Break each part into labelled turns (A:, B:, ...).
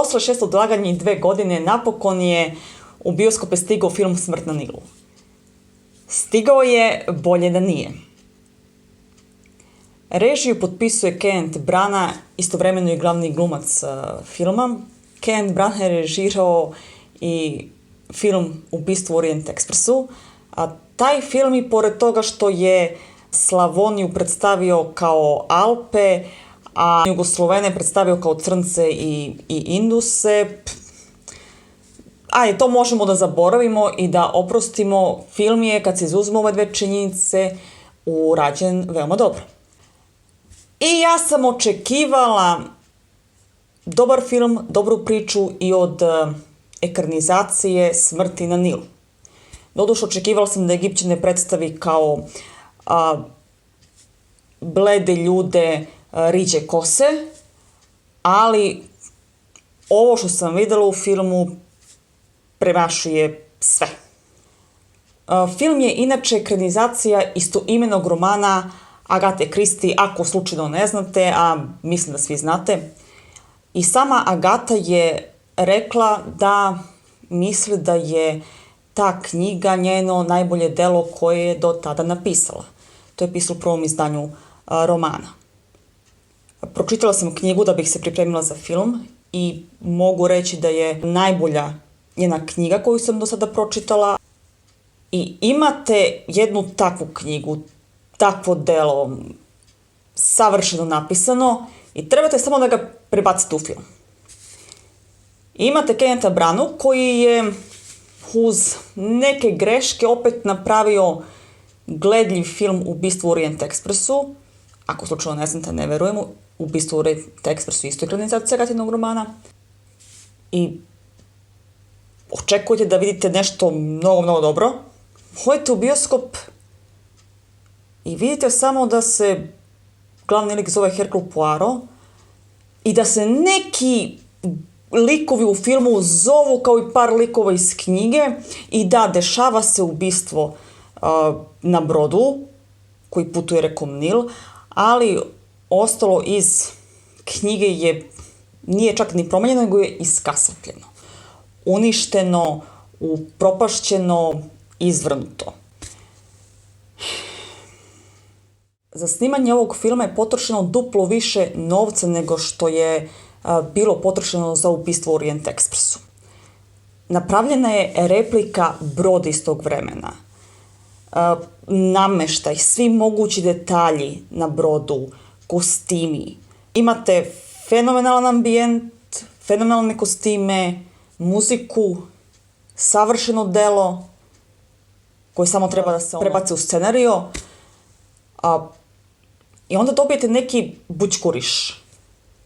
A: Posle 6 odlaganja i 2 godine napokon je u bioskope stigao film Smrt na Nilu. Stigao je, bolje da nije. Režiju potpisuje Kenneth Branagh, istovremeno i glavni glumac filma. Kenneth Branagh je režirao i film Ubistvo u Orient Expressu, a taj film i pored toga što je Slavoniju predstavio kao Alpe, a Jugoslovene predstavio kao crnce i Induse, to možemo da zaboravimo i da oprostimo. Film je, kad se izuzmu ove dve činjenice, urađen veoma dobro. I ja sam očekivala dobar film, dobru priču i od ekranizacije Smrti na Nilu. Doduše, očekivala sam da Egipćane predstavi kao blede ljude, riđe kose, ali ovo što sam videla u filmu premašuje sve. Film je inače ekranizacija istoimenog romana Agate Christie, ako slučajno ne znate, a mislim da svi znate. I sama Agata je rekla da misli da je ta knjiga njeno najbolje delo koje je do tada napisala. To je pisalo u prvom izdanju romana. Pročitala sam knjigu da bih se pripremila za film i mogu reći da je najbolja njena knjiga koju sam do sada pročitala. I imate jednu takvu knjigu, takvo delo, savršeno napisano i trebate samo da ga prebacite u film. Imate Kennetha Branagha koji je uz neke greške opet napravio gledljiv film Ubistvo u Orient Expressu. Ako slučajno ne znate, ne verujem, Ubistvo u Orient Expressu isto je ekranizacija Agatinog romana. I očekujete da vidite nešto mnogo, mnogo dobro. Hodite u bioskop i vidite samo da se glavni lik zove Hercule Poirot i da se neki likovi u filmu zovu kao i par likova iz knjige i da, dešava se ubistvo na brodu koji putuje rekom Nil, ali ostalo iz knjige nije čak ni promenjeno, nego je iskasapljeno. Uništeno, upropašćeno, izvrnuto. Za snimanje ovog filma je potrošeno duplo više novca nego što je bilo potrošeno za Ubistvo u Orient Expressu. Napravljena je replika broda iz tog vremena. Nameštaj, svi mogući detalji na brodu, kostimi. Imate fenomenalan ambijent, fenomenalne kostime, muziku, savršeno delo koje samo treba da se prebaci u scenario. I onda dobijete neki bućkuriš.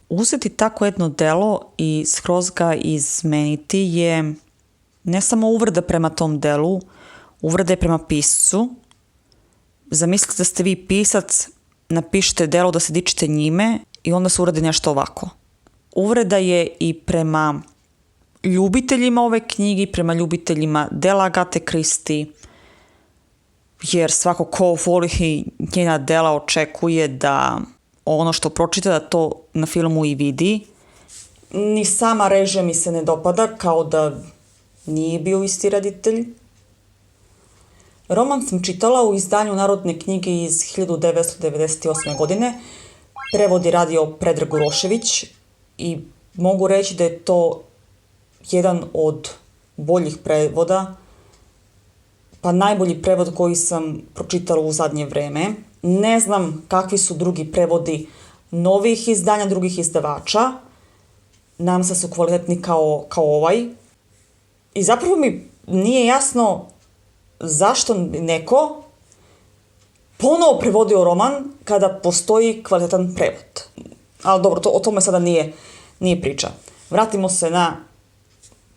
A: Uzeti tako jedno delo i skroz ga izmeniti je ne samo uvreda prema tom delu, uvreda je prema piscu. Zamislite da ste vi pisac, napišete delo da se dičite njime i onda se uradi nešto ovako. Uvreda je i prema ljubiteljima ove knjige, prema ljubiteljima dela Agate Christie, jer svako ko voli njena dela očekuje da ono što pročita da to na filmu i vidi. Ni sama režija mi se ne dopada, kao da nije bio isti reditelj. Roman sam čitala u izdanju Narodne knjige iz 1998. godine. Prevod je radio Predrag Urošević i mogu reći da je to jedan od boljih prevoda, pa najbolji prevod koji sam pročitala u zadnje vreme. Ne znam kakvi su drugi prevodi novih izdanja, drugih izdavača. Nadam se da su kvalitetni kao ovaj. I zapravo mi nije jasno zašto neko ponovo prevodio roman kada postoji kvalitetan prevod. Ali dobro, o tome sada nije priča. Vratimo se na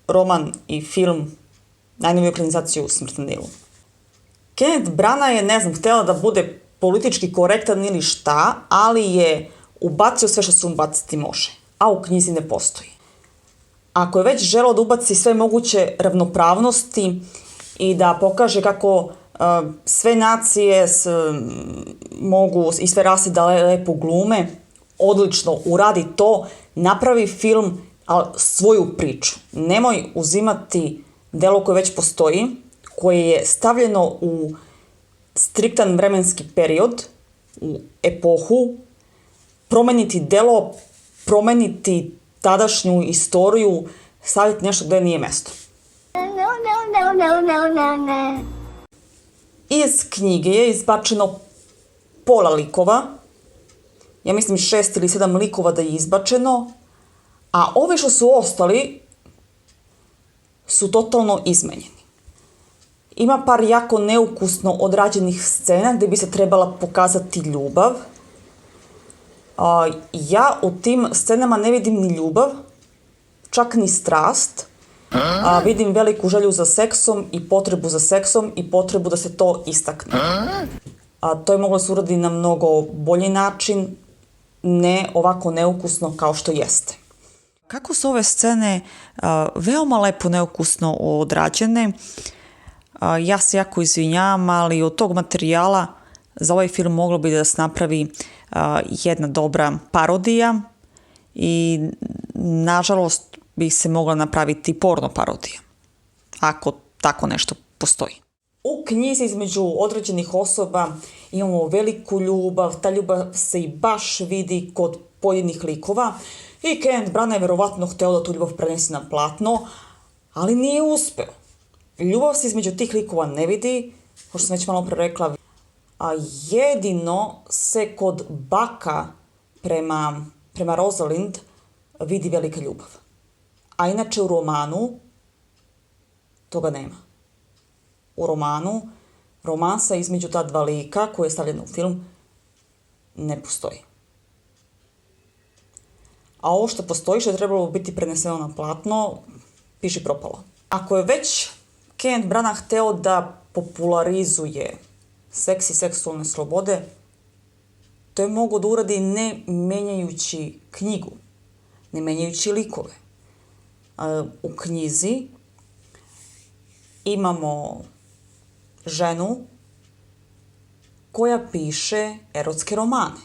A: roman i film, najnoviju ekranizaciju Smrt na Nilu. Kenneth Branagh je, htjela da bude politički korektan ili šta, ali je ubacio sve što se ubaciti može, a u knjizi ne postoji. Ako je već želeo da ubaci sve moguće ravnopravnosti i da pokaže kako sve nacije mogu i sve rase da lepo glume, odlično uradi to, napravi film, ali svoju priču. Nemoj uzimati delo koje već postoji, koje je stavljeno u striktan vremenski period, u epohu, promeniti delo, promeniti tadašnju istoriju, staviti nešto gdje nije mjesto. Iz knjige je izbačeno pola likova, ja mislim 6 ili 7 likova da je izbačeno, a ovi što su ostali su totalno izmenjeni. Ima par jako neukusno odrađenih scena gdje bi se trebala pokazati ljubav. Ja u tim scenama ne vidim ni ljubav, čak ni strast. Vidim veliku želju za seksom i potrebu za seksom i potrebu da se to istakne. To je moglo se uraditi na mnogo bolji način, ne ovako neukusno kao što jeste. Kako su ove scene veoma lepo neukusno odrađene, ja se jako izvinjavam, ali od tog materijala za ovaj film moglo bi da se napravi jedna dobra parodija i nažalost bi se mogla napraviti porno parodija, ako tako nešto postoji. U knjizi između određenih osoba imamo veliku ljubav, ta ljubav se i baš vidi kod pojedinih likova i Kenneth Branagh je vjerovatno htio da tu ljubav prenesi na platno, ali nije uspeo. Ljubav se između tih likova ne vidi, kao što sam već malo pre rekla, a jedino se kod Baka prema Rosalind vidi velika ljubav. A inače u romanu toga nema. U romanu romansa između ta dva lika koji je stavljen u film ne postoji. A ovo što postoji, što je trebalo biti preneseno na platno, piši propalo. Ako je već Kenneth Branagh hteo da popularizuje seks i seksualne slobode, to je mogao da uradi ne menjajući knjigu, ne menjajući likove. U knjizi imamo ženu koja piše erotske romane,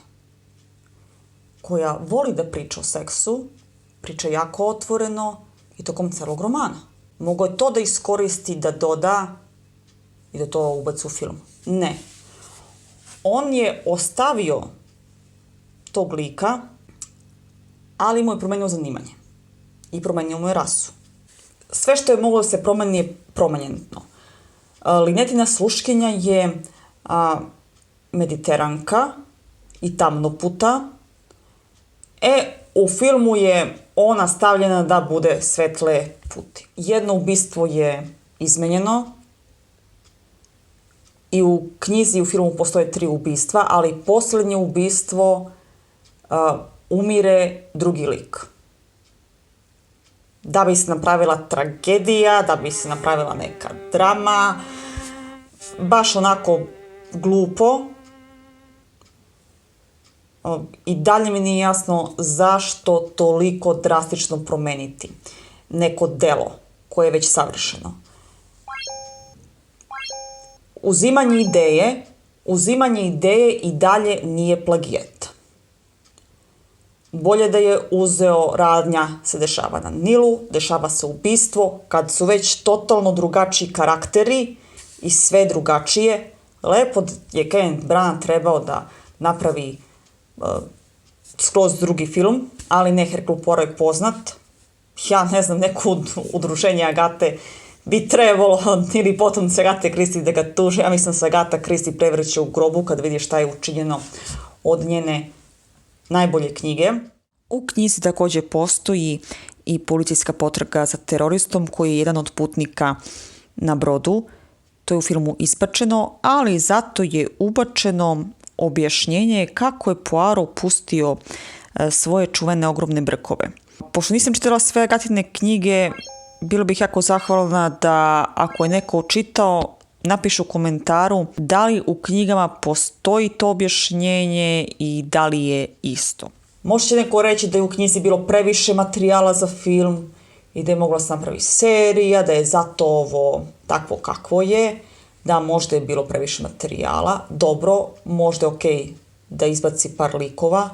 A: koja voli da priča o seksu, priča jako otvoreno i tokom celog romana. Mogao je to da iskoristi, da doda i da to ubaci u film. Ne. On je ostavio tog lika, ali mu je promenio zanimanje. I promenio mu je rasu. Sve što je moglo da se promeni je promenjeno. Linetina sluškinja je mediteranka i tamnoputa. U filmu je ona stavljena da bude svetle puti. Jedno ubistvo je izmenjeno i u knjizi i u filmu postoje 3 ubistva, ali posljednje ubistvo umire drugi lik. Da bi se napravila tragedija, da bi se napravila neka drama, baš onako glupo. I dalje mi nije jasno zašto toliko drastično promeniti neko delo koje je već savršeno. Uzimanje ideje i dalje nije plagijat. Bolje da je uzeo radnja se dešava na Nilu, dešava se ubistvo, kad su već totalno drugačiji karakteri i sve drugačije. Lepo je Kenneth Branagh trebao da napravi skroz drugi film, ali ne Hercule Poirot je poznat. Ja ne znam, neko udruženje Agate bi trebalo ili potomci Agate Christie da ga tuže. Ja mislim se Agata Christie prevrće u grobu kad vidi šta je učinjeno od njene najbolje knjige. U knjizi također postoji i policijska potraga za teroristom koji je jedan od putnika na brodu. To je u filmu ispačeno, ali zato je ubačeno objašnjenje kako je Poirot pustio svoje čuvene ogromne brkove. Pošto nisam čitala sve Agatine knjige, bilo bih jako zahvalna da ako je neko čitao, napišu u komentaru da li u knjigama postoji to objašnjenje i da li je isto. Možda će neko reći da je u knjizi bilo previše materijala za film i da je mogla se napraviti serija, da je zato ovo takvo kakvo je, da možda je bilo previše materijala. Dobro, možda je okej da izbaci par likova,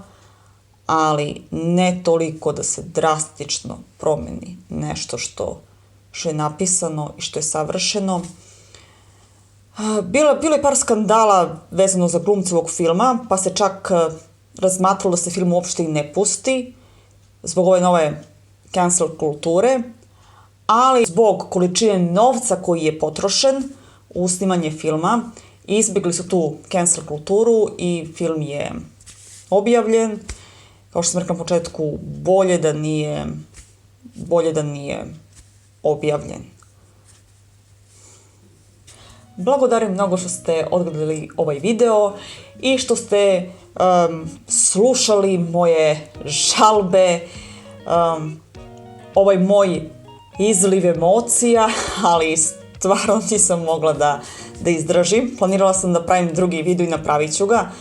A: ali ne toliko da se drastično promeni nešto što je napisano i što je savršeno. Bilo je par skandala vezano za glumce ovog filma, pa se čak razmatralo da se film uopšte i ne pusti zbog ove nove cancel kulture, ali zbog količine novca koji je potrošen u snimanje filma izbjegli su tu cancel kulturu i film je objavljen. Kao što sam rekla na početku, bolje da nije objavljen. Blagodarim mnogo što ste odgledali ovaj video i što ste slušali moje žalbe, ovaj moj izliv emocija, ali stvarno nisam mogla da izdržim. Planirala sam da pravim drugi video i napravit ću ga.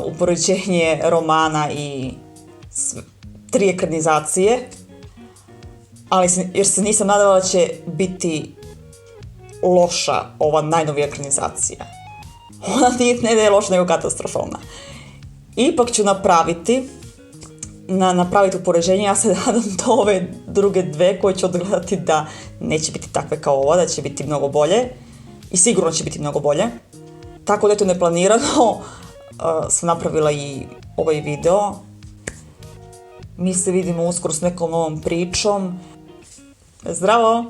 A: Upoređenje romana i 3 ekranizacije, jer se nisam nadala da će biti loša ova najnovija ekranizacija. Ona ne da je loša, nego katastrofalna. Ipak ću napraviti upoređenje. Ja se nadam da ove druge 2 koje ću odgledati da neće biti takve kao ova, da će biti mnogo bolje. I sigurno će biti mnogo bolje. Tako da je to neplanirano. Sam napravila i ovaj video. Mi se vidimo uskoro s nekom novom pričom. Zdravo!